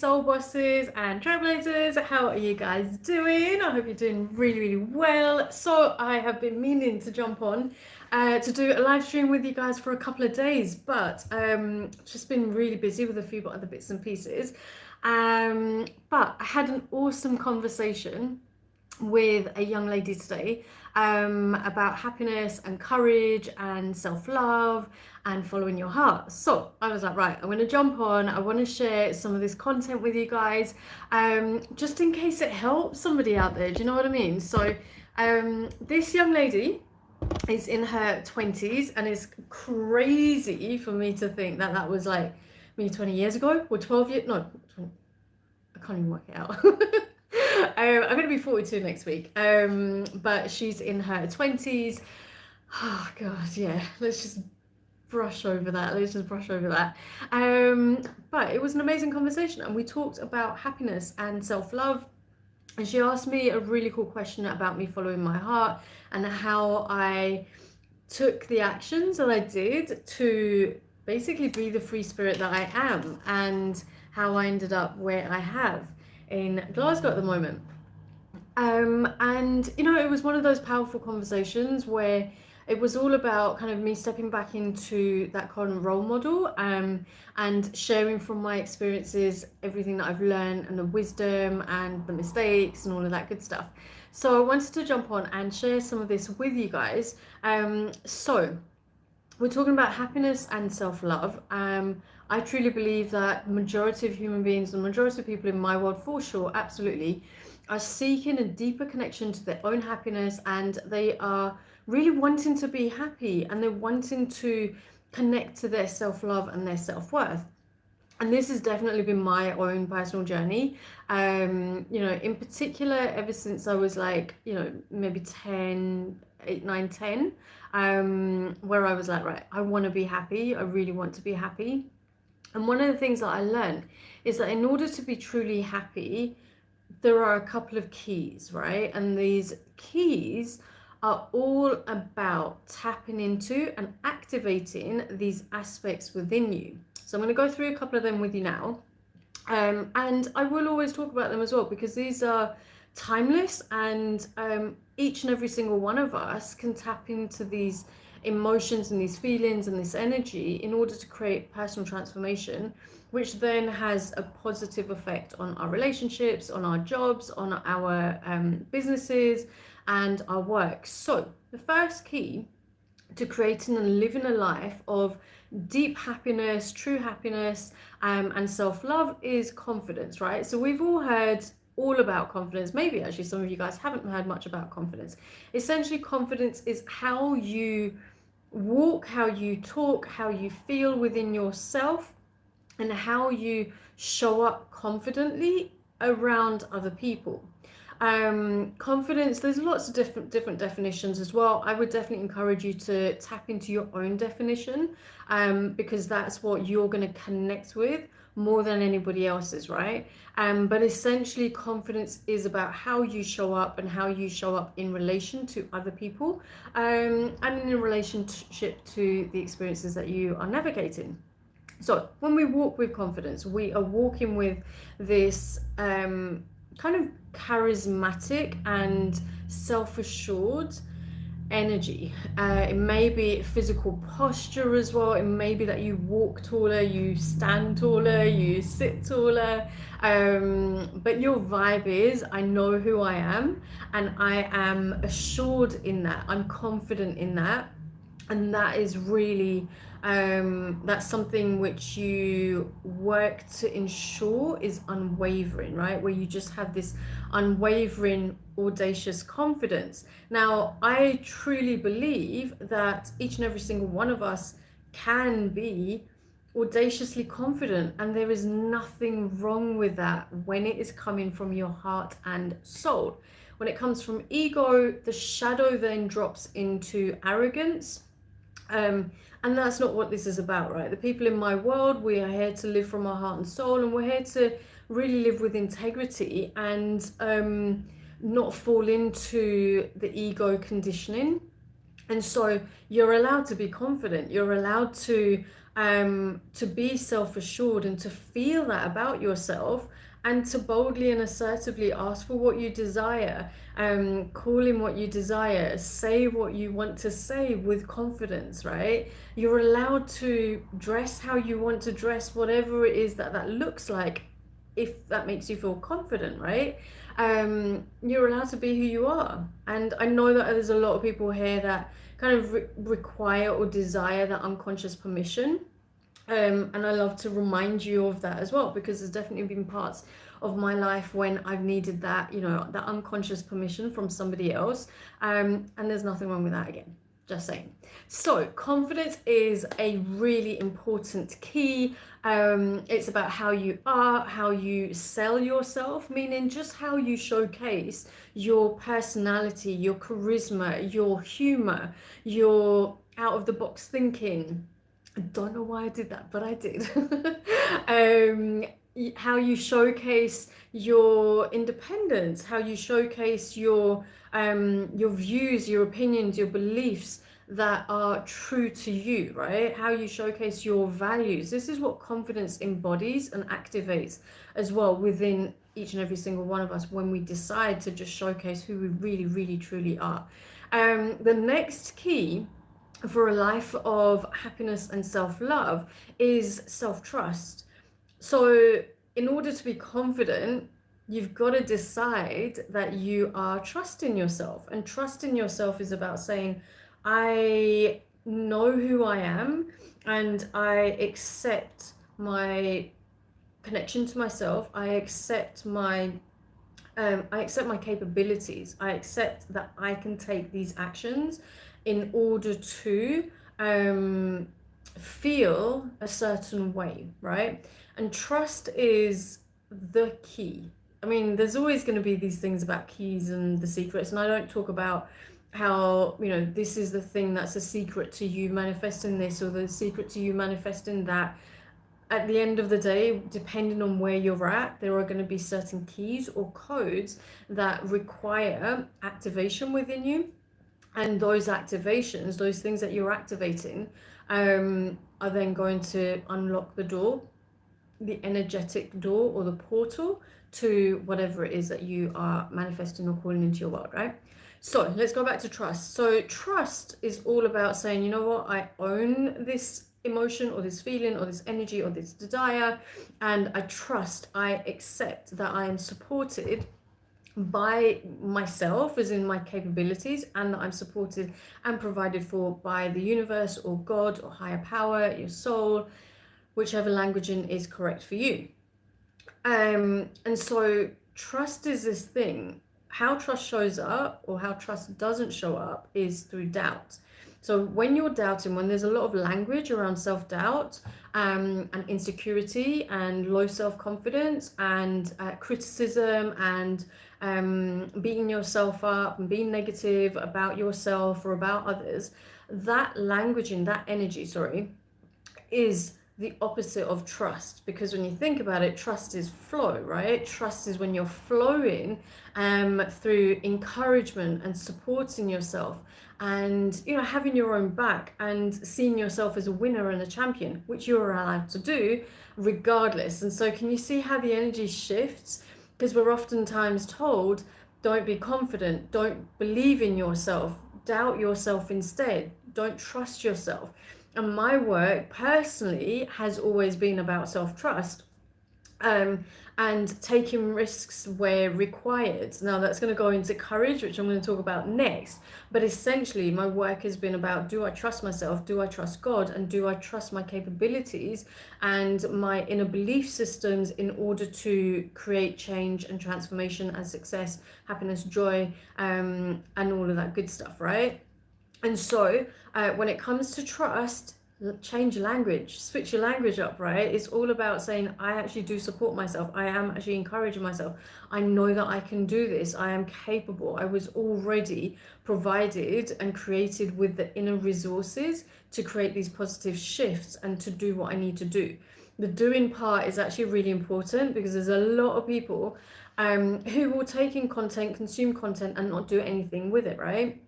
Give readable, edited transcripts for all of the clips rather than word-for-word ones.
soul bosses and trailblazers. How are you guys doing? I hope you're doing really, really well. So I have been meaning to jump on to do a live stream with you guys for a couple of days, but just been really busy with a few other bits and pieces. But I had an awesome conversation with a young lady today about happiness and courage and self-love and following your heart. So I was like, right, I'm going to jump on. I want to share some of this content with you guys, just in case it helps somebody out there. Do you know what I mean? So this young lady is in her 20s, and it's crazy for me to think that that was like me 20 years ago or 12 years. No, 20, I can't even work it out. I'm going to be 42 next week, but she's in her 20s. Oh, God, yeah. Let's just brush over that. Let's just brush over that. But it was an amazing conversation, and we talked about happiness and self-love. And she asked me a really cool question about me following my heart and how I took the actions that I did to basically be the free spirit that I am, and how I ended up where I have in Glasgow at the moment. And you know, it was one of those powerful conversations where it was all about kind of me stepping back into that current role model, and sharing from my experiences everything that I've learned and the wisdom and the mistakes and all of that good stuff. So I wanted to jump on and share some of this with you guys. So we're talking about happiness and self-love. I truly believe that the majority of human beings, the majority of people in my world, for sure, absolutely, are seeking a deeper connection to their own happiness, and they are really wanting to be happy, and they're wanting to connect to their self-love and their self-worth. And this has definitely been my own personal journey. You know, in particular, ever since I was like, you know, maybe 10, 8, 9, 10, where I was like, right, I want to be happy. I really want to be happy. And one of the things that I learned is that in order to be truly happy, there are a couple of keys, right? And these keys are all about tapping into and activating these aspects within you. So I'm going to go through a couple of them with you now. And I will always talk about them as well, because these are timeless, and each and every single one of us can tap into these emotions and these feelings and this energy in order to create personal transformation, which then has a positive effect on our relationships, on our jobs, on our businesses and our work. So the first key to creating and living a life of deep happiness, true happiness, and self-love is confidence, right? So we've all heard all about confidence. Maybe actually some of you guys haven't heard much about confidence. Essentially, confidence is how you walk, how you talk, how you feel within yourself, and how you show up confidently around other people. Confidence, there's lots of different definitions as well. I would definitely encourage you to tap into your own definition, because that's what you're going to connect with more than anybody else's, right? But essentially, confidence is about how you show up and how you show up in relation to other people, and in relationship to the experiences that you are navigating. So when we walk with confidence, we are walking with this kind of charismatic and self-assured energy. It may be physical posture as well. It may be that you walk taller, you stand taller, you sit taller. But your vibe is, I know who I am, and I am assured in that. I'm confident in that. And that is really, that's something which you work to ensure is unwavering, right? Where you just have this unwavering, audacious confidence. Now, I truly believe that each and every single one of us can be audaciously confident, and there is nothing wrong with that when it is coming from your heart and soul. When it comes from ego, the shadow then drops into arrogance. And that's not what this is about, right? The people in my world, we are here to live from our heart and soul, and we're here to really live with integrity, and not fall into the ego conditioning. And so you're allowed to be confident. You're allowed to to be self-assured and to feel that about yourself, and to boldly and assertively ask for what you desire, call in what you desire, say what you want to say with confidence, right? You're allowed to dress how you want to dress, whatever it is that that looks like, if that makes you feel confident, right? You're allowed to be who you are. And I know that there's a lot of people here that kind of require or desire that unconscious permission. And I love to remind you of that as well, because there's definitely been parts of my life when I've needed that, that unconscious permission from somebody else. And there's nothing wrong with that again. Just saying. So confidence is a really important key. It's about how you are, how you sell yourself, meaning just how you showcase your personality, your charisma, your humor, your out of the box thinking. I don't know why I did that, but I did. How you showcase your independence, how you showcase your views, your opinions, your beliefs that are true to you, right? How you showcase your values. This is what confidence embodies and activates as well within each and every single one of us when we decide to just showcase who we really, really, truly are. The next key for a life of happiness and self-love is self-trust. So in order to be confident, you've got to decide that you are trusting yourself. And trusting yourself is about saying, I know who I am and I accept my connection to myself. I accept my capabilities. I accept that I can take these actions in order to feel a certain way, right? And trust is the key. I mean, there's always going to be these things about keys and the secrets, and I don't talk about how, this is the thing that's a secret to you manifesting this, or the secret to you manifesting that. At the end of the day, depending on where you're at, there are going to be certain keys or codes that require activation within you. And those activations, those things that you're activating, are then going to unlock the door, the energetic door or the portal to whatever it is that you are manifesting or calling into your world, right? So let's go back to trust. So trust is all about saying, you know what, I own this emotion or this feeling or this energy or this desire, and I trust, I accept that I am supported by myself, as in my capabilities, and that I'm supported and provided for by the universe or God or higher power, your soul, whichever languaging is correct for you. And so trust is this thing. How trust shows up or how trust doesn't show up is through doubt. So when you're doubting, when there's a lot of language around self-doubt, and insecurity and low self-confidence and criticism and beating yourself up and being negative about yourself or about others, that language and that energy, is the opposite of trust. Because when you think about it, trust is flow, right? Trust is when you're flowing through encouragement and supporting yourself, and having your own back and seeing yourself as a winner and a champion, which you're allowed to do regardless. And so can you see how the energy shifts? Because we're oftentimes told, don't be confident, don't believe in yourself, doubt yourself instead, don't trust yourself. And my work personally has always been about self-trust, and taking risks where required. Now that's going to go into courage, which I'm going to talk about next. But essentially, my work has been about, do I trust myself? Do I trust God? And do I trust my capabilities and my inner belief systems in order to create change and transformation and success, happiness, joy, and all of that good stuff, right? And so when it comes to trust, change your language, switch your language up, right? It's all about saying, I actually do support myself. I am actually encouraging myself. I know that I can do this. I am capable. I was already provided and created with the inner resources to create these positive shifts and to do what I need to do. The doing part is actually really important, because there's a lot of people who will take in content, consume content, and not do anything with it, right?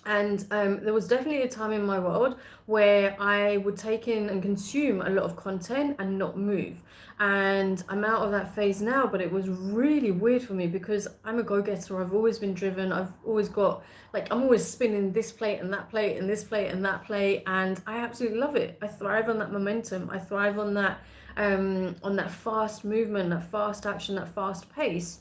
And there was definitely a time in my world where I would take in and consume a lot of content and not move. And I'm out of that phase now, but it was really weird for me because I'm a go-getter. I've always been driven. I've always got, like, I'm always spinning this plate and that plate and this plate and that plate. And I absolutely love it. I thrive on that momentum. I thrive on that fast movement, that fast action, that fast pace.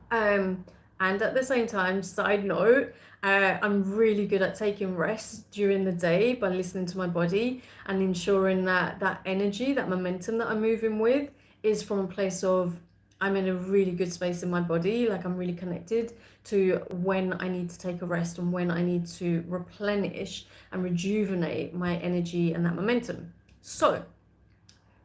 Um, and at the same time, side note, I'm really good at taking rest during the day by listening to my body and ensuring that that energy, that momentum that I'm moving with is from a place of I'm in a really good space in my body, like I'm really connected to when I need to take a rest and when I need to replenish and rejuvenate my energy and that momentum. So,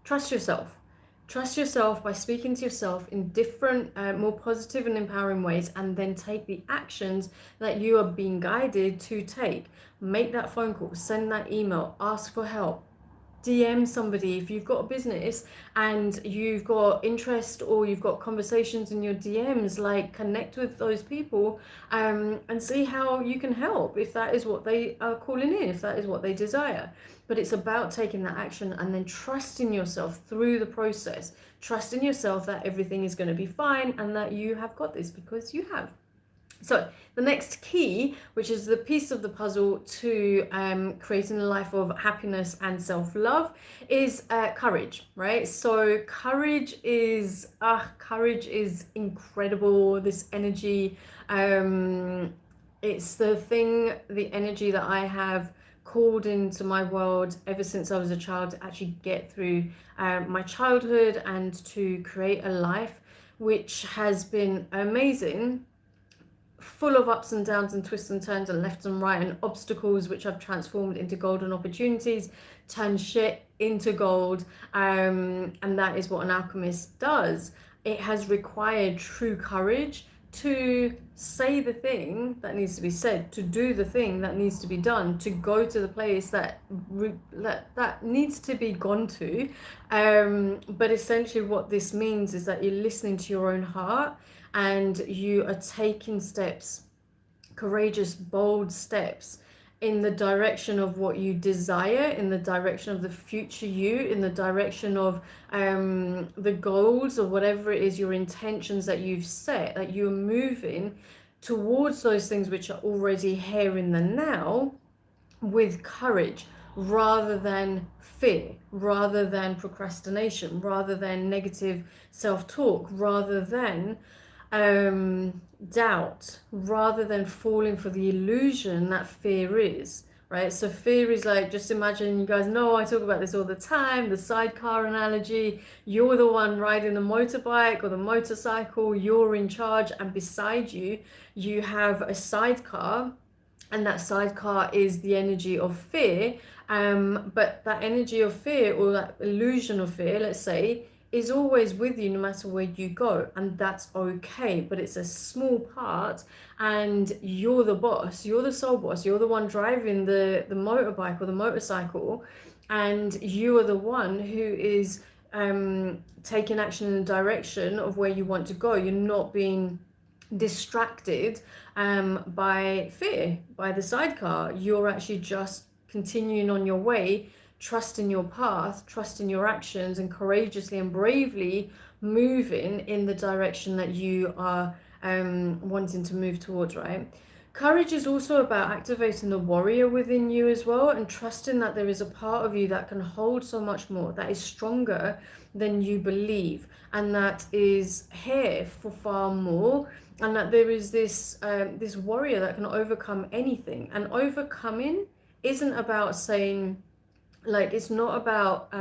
trust yourself. Trust yourself by speaking to yourself in different, more positive and empowering ways, and then take the actions that you are being guided to take. Make that phone call, send that email, ask for help, DM somebody if you've got a business and you've got interest or you've got conversations in your DMs, like connect with those people and see how you can help if that is what they are calling in, if that is what they desire. But it's about taking that action and then trusting yourself through the process, trusting yourself that everything is going to be fine and that you have got this because you have. So the next key, which is the piece of the puzzle to creating a life of happiness and self-love, is courage, right? So courage is incredible. This energy, it's the energy that I have called into my world ever since I was a child to actually get through my childhood and to create a life which has been amazing, full of ups and downs and twists and turns and left and right and obstacles which I've transformed into golden opportunities, turn shit into gold. And that is what an alchemist does. It has required true courage to say the thing that needs to be said, to do the thing that needs to be done, to go to the place that needs to be gone to. But essentially what this means is that you're listening to your own heart and you are taking steps, courageous, bold steps in the direction of what you desire, in the direction of the future you, in the direction of the goals or whatever it is, your intentions that you've set, that you're moving towards those things which are already here in the now with courage rather than fear, rather than procrastination, rather than negative self-talk, rather than doubt, rather than falling for the illusion that fear is, right? So fear is like, just imagine, you guys know I talk about this all the time, the sidecar analogy. You're the one riding the motorbike or the motorcycle, you're in charge, and beside you, you have a sidecar, and that sidecar is the energy of fear. But that energy of fear, or that illusion of fear, let's say, is always with you no matter where you go, and that's okay. But it's a small part, and you're the boss, you're the sole boss, you're the one driving the motorbike or the motorcycle, and you are the one who is taking action in the direction of where you want to go. You're not being distracted by fear, by the sidecar. You're actually just continuing on your way, trusting your path, trusting your actions, and courageously and bravely moving in the direction that you are wanting to move towards, right? Courage is also about activating the warrior within you as well, and trusting that there is a part of you that can hold so much more, that is stronger than you believe, and that is here for far more, and that there is this warrior that can overcome anything. And overcoming isn't about saying, like, it's not about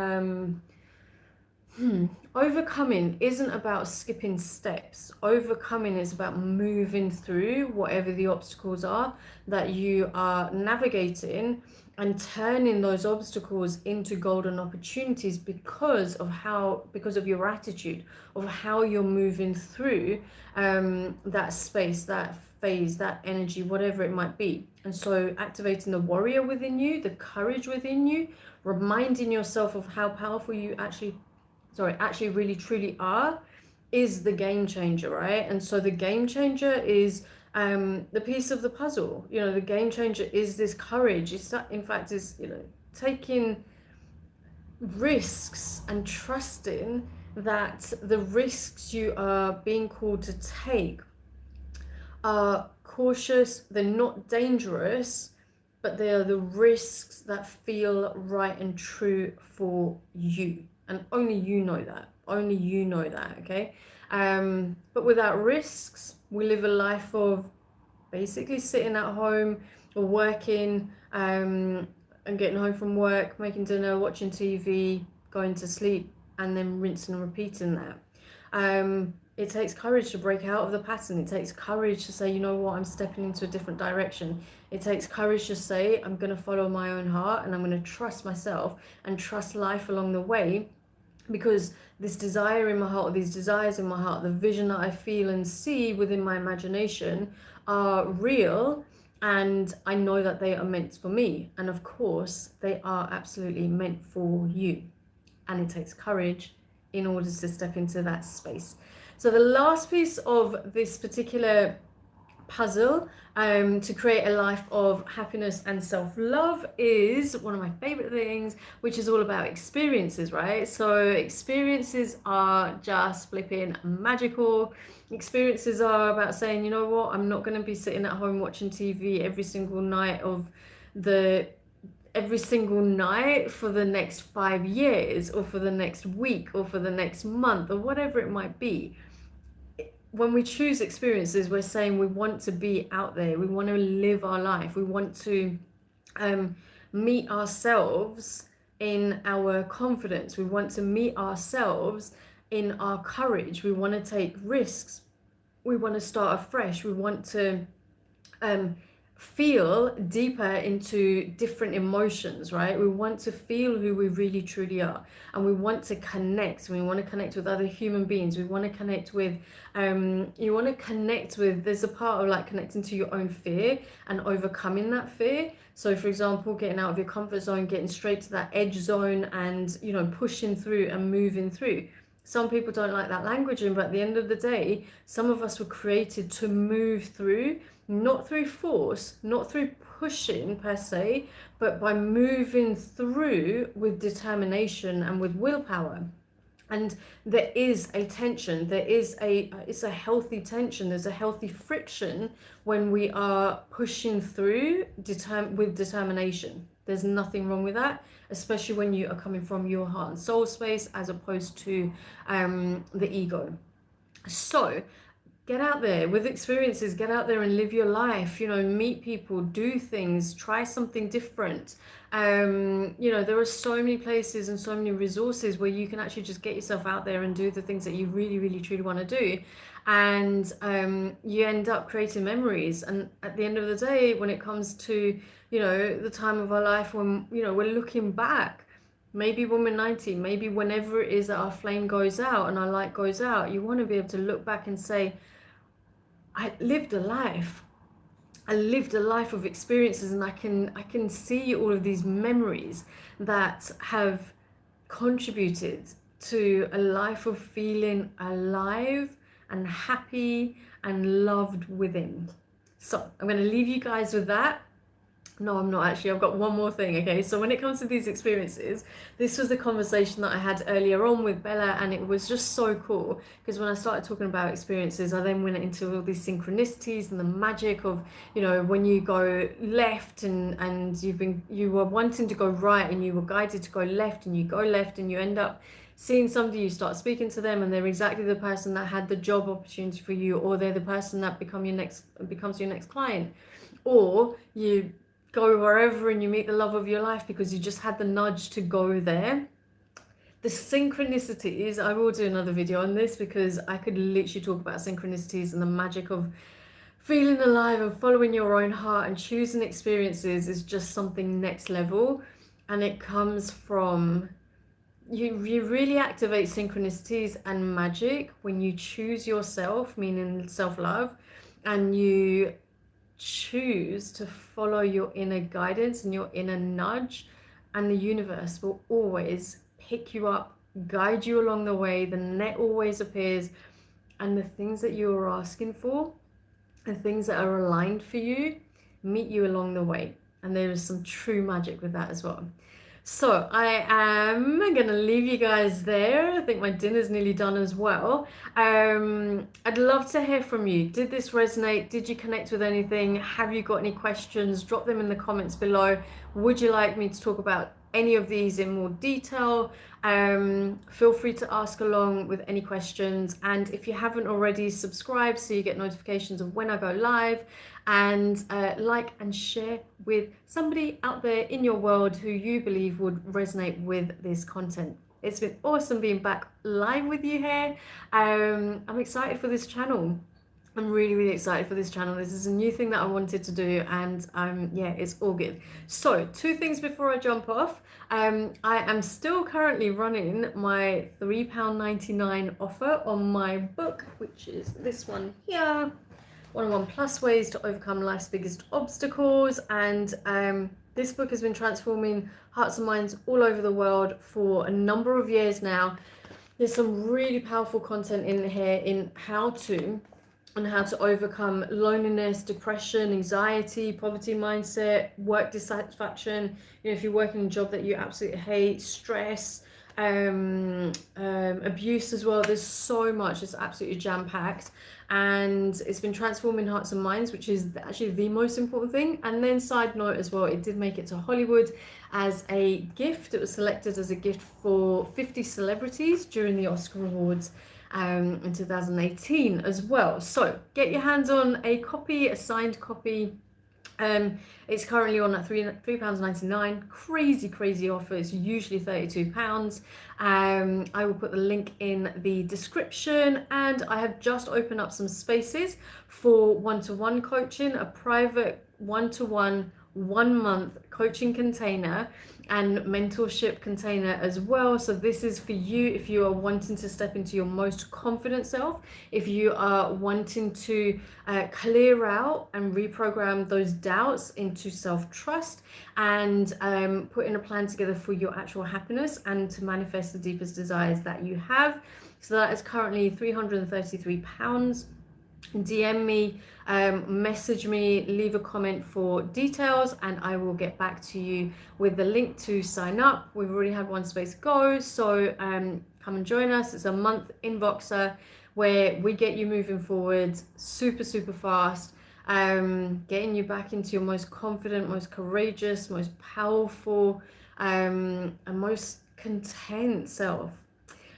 overcoming isn't about skipping steps. Overcoming is about moving through whatever the obstacles are that you are navigating, and turning those obstacles into golden opportunities because of your attitude, of how you're moving through that space, that phase, that energy, whatever it might be. And so activating the warrior within you, the courage within you, reminding yourself of how powerful you actually really truly are, is the game changer, right? And so the game changer is the piece of the puzzle. You know, the game changer is this courage. It's that, in fact, is, you know, taking risks and trusting that the risks you are being called to take are cautious, they're not dangerous, but they are the risks that feel right and true for you. And only you know that. Only you know that, okay? But without risks, we live a life of basically sitting at home or working, and getting home from work, making dinner, watching TV, going to sleep, and then rinsing and repeating that. It takes courage to break out of the pattern. It takes courage to say, you know what, I'm stepping into a different direction. It takes courage to say, I'm going to follow my own heart and I'm going to trust myself and trust life along the way, because this desire in my heart, or these desires in my heart, the vision that I feel and see within my imagination are real, and I know that they are meant for me. And of course, they are absolutely meant for you. And it takes courage in order to step into that space. So the last piece of this particular puzzle, to create a life of happiness and self-love, is one of my favorite things, which is all about experiences, right? So experiences are just flipping magical. Experiences are about saying, you know what, I'm not going to be sitting at home watching TV every single night for the next 5 years, or for the next week, or for the next month, or whatever it might be. When we choose experiences, we're saying we want to be out there, we want to live our life, we want to meet ourselves in our confidence, we want to meet ourselves in our courage, we want to take risks, we want to start afresh, we want to feel deeper into different emotions, right? We want to feel who we really truly are, and we want to connect. We want to connect with other human beings. We want to connect with there's a part of like connecting to your own fear and overcoming that fear. So for example, getting out of your comfort zone, getting straight to that edge zone, and you know, pushing through and moving through. Some people don't like that languaging, but at the end of the day, some of us were created to move through, not through force, not through pushing per se, but by moving through with determination and with willpower. And there is a tension, it's a healthy tension, there's a healthy friction when we are pushing through with determination. There's nothing wrong with that, especially when you are coming from your heart and soul space as opposed to the ego. So get out there with experiences, get out there and live your life, you know, meet people, do things, try something different. You know, there are so many places and so many resources where you can actually just get yourself out there and do the things that you really, really, truly want to do. And you end up creating memories. And at the end of the day, when it comes to, you know, the time of our life when, you know, we're looking back, maybe when we're 90, maybe whenever it is that our flame goes out and our light goes out, you want to be able to look back and say, I lived a life. I lived a life of experiences, and I can see all of these memories that have contributed to a life of feeling alive and happy and loved within. So I'm going to leave you guys with that. No, I'm not actually. I've got one more thing, okay? So when it comes to these experiences, this was the conversation that I had earlier on with Bella, and it was just so cool because when I started talking about experiences, I then went into all these synchronicities and the magic of, you know, when you go left and you were wanting to go right and you were guided to go left, and you go left and you end up seeing somebody, you start speaking to them, and they're exactly the person that had the job opportunity for you, or they're the person that becomes your next client, or you go wherever and you meet the love of your life because you just had the nudge to go there. The synchronicities, I will do another video on this because I could literally talk about synchronicities and the magic of feeling alive and following your own heart and choosing experiences is just something next level. And it comes from you really activate synchronicities and magic when you choose yourself, meaning self-love, and you choose to follow your inner guidance and your inner nudge, and the universe will always pick you up, guide you along the way. The net always appears, and the things that you are asking for the things that are aligned for you meet you along the way. And there is some true magic with that as well. So I am gonna leave you guys there. I think my dinner's nearly done as well. I'd love to hear from you. Did this resonate? Did you connect with anything? Have you got any questions? Drop them in the comments below. Would you like me to talk about any of these in more detail? Feel free to ask along with any questions. And if you haven't already, subscribe so you get notifications of when I go live, and like and share with somebody out there in your world who you believe would resonate with this content. It's been awesome being back live with you here. I'm excited for this channel. I'm really, really excited for this channel. This is a new thing that I wanted to do, and yeah, it's all good. So, two things before I jump off. I am still currently running my £3.99 offer on my book, which is this one here. 101 Plus Ways to Overcome Life's Biggest Obstacles. And this book has been transforming hearts and minds all over the world for a number of years now. There's some really powerful content in here in how to overcome loneliness, depression, anxiety, poverty mindset, work dissatisfaction. You know, if you're working a job that you absolutely hate, stress, abuse as well. There's so much. It's absolutely jam-packed, and it's been transforming hearts and minds, which is actually the most important thing. And then, side note as well, it did make it to Hollywood as a gift. It was selected as a gift for 50 celebrities during the Oscar Awards in 2018 as well. So get your hands on a copy, a signed copy. It's currently on at £3.99. Crazy offer. It's usually £32. I will put the link in the description, and I have just opened up some spaces for one-to-one coaching, a private one-to-one 1 month coaching container and mentorship container as well. So this is for you if you are wanting to step into your most confident self, if you are wanting to clear out and reprogram those doubts into self-trust, and putting a plan together for your actual happiness and to manifest the deepest desires that you have. So that is currently £333. DM me, message me, leave a comment for details, and I will get back to you with the link to sign up. We've already had one space go, so come and join us. It's a month in Voxer where we get you moving forward super fast, getting you back into your most confident, most courageous, most powerful, and most content self.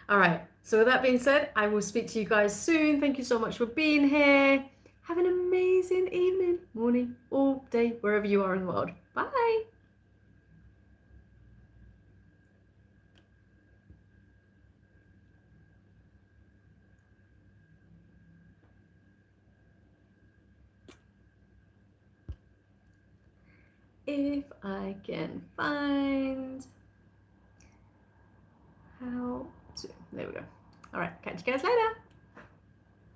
All right. So with that being said, I will speak to you guys soon. Thank you so much for being here. Have an amazing evening, morning, or day, wherever you are in the world. Bye. If I can find how to, there we go. All right, catch you guys later.